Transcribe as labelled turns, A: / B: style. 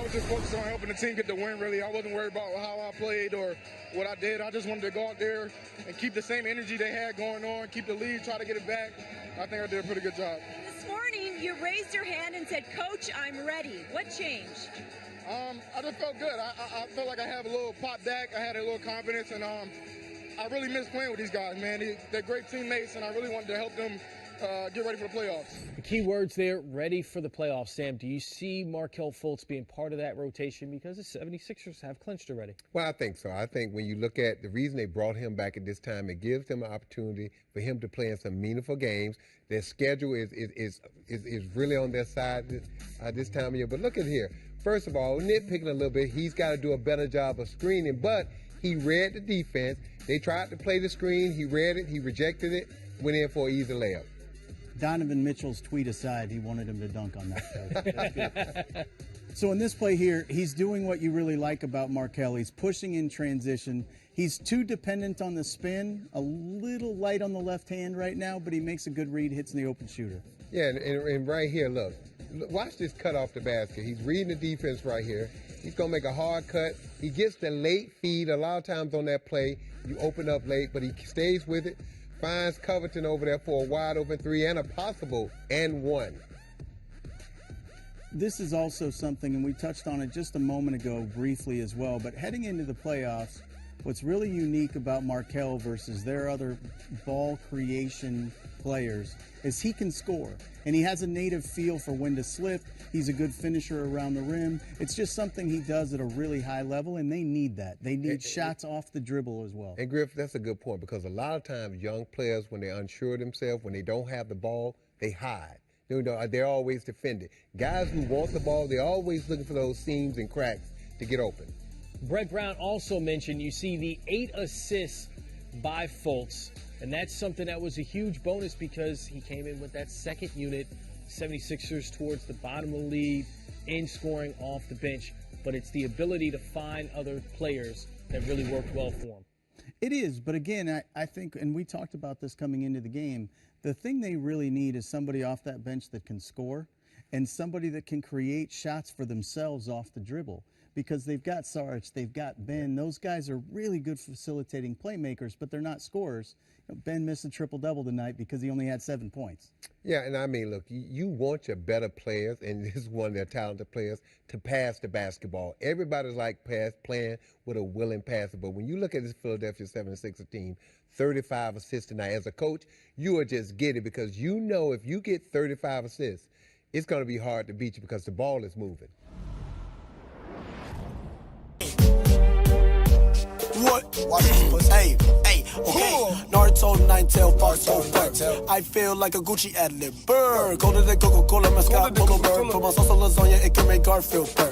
A: was just focused on helping the team get the win, really. I wasn't worried about how I played or what I did. I just wanted to go out there and keep the same energy they had going on, keep the lead, try to get it back. I think I did a pretty good job.
B: This morning, you raised your hand and said, Coach, I'm ready. What changed?
A: I just felt good. I felt like I have a little pop back. I had a little confidence, and I really miss playing with these guys, man. They're great teammates, and I really wanted to help them get ready for the playoffs.
C: The key words there, ready for the playoffs. Sam, do you see Markelle Fultz being part of that rotation because the 76ers have clinched already?
D: Well, I think so. I think when you look at the reason they brought him back at this time, it gives them an opportunity for him to play in some meaningful games. Their schedule is really on their side this time of year. But look at here. First of all, nitpicking a little bit, he's got to do a better job of screening, but he read the defense. They tried to play the screen. He read it. He rejected it. Went in for an easy layup.
E: Donovan Mitchell's tweet aside, he wanted him to dunk on that. So in this play here, he's doing what you really like about Markelle. He's pushing in transition. He's too dependent on the spin, a little light on the left hand right now, but he makes a good read, hits in the open shooter.
D: Yeah, and right here, look, watch this cut off the basket. He's reading the defense right here. He's going to make a hard cut. He gets the late feed. A lot of times on that play, you open up late, but he stays with it. Finds Covington over there for a wide open three and a possible and one.
E: This is also something, and we touched on it just a moment ago briefly as well, but heading into the playoffs, what's really unique about Markelle versus their other ball creation players is he can score, and he has a native feel for when to slip. He's a good finisher around the rim. It's just something he does at a really high level, and they need that. They need shots off the dribble as well.
D: And Griff, that's a good point, because a lot of times young players, when they're unsure of themselves, when they don't have the ball, they hide. They're always defended. Guys who want the ball, they're always looking for those seams and cracks to get open.
C: Brett Brown also mentioned you see the 8 assists by Fultz, and that's something that was a huge bonus because he came in with that second unit. 76ers towards the bottom of the league in scoring off the bench, but it's the ability to find other players that really worked well for him.
E: It is, but again, I think, and we talked about this coming into the game, the thing they really need is somebody off that bench that can score and somebody that can create shots for themselves off the dribble, because they've got Sarge, they've got Ben. Those guys are really good facilitating playmakers, but they're not scorers. Ben missed a triple-double tonight because he only had 7 points.
D: Yeah, and I mean, look, you want your better players, and this is one of their talented players, to pass the basketball. Everybody's like playing with a willing passer, but when you look at this Philadelphia 76ers team, 35 assists tonight. As a coach, you are just giddy because you know if you get 35 assists, it's going to be hard to beat you because the ball is moving.
F: What? Hey, okay. Naruto, 9-tail, part 4. I feel like a Gucci ad-lib. Burr, go to the Coca-Cola, mascot, polo bird. Put my sauce on lasagna, it can make Garfield purr.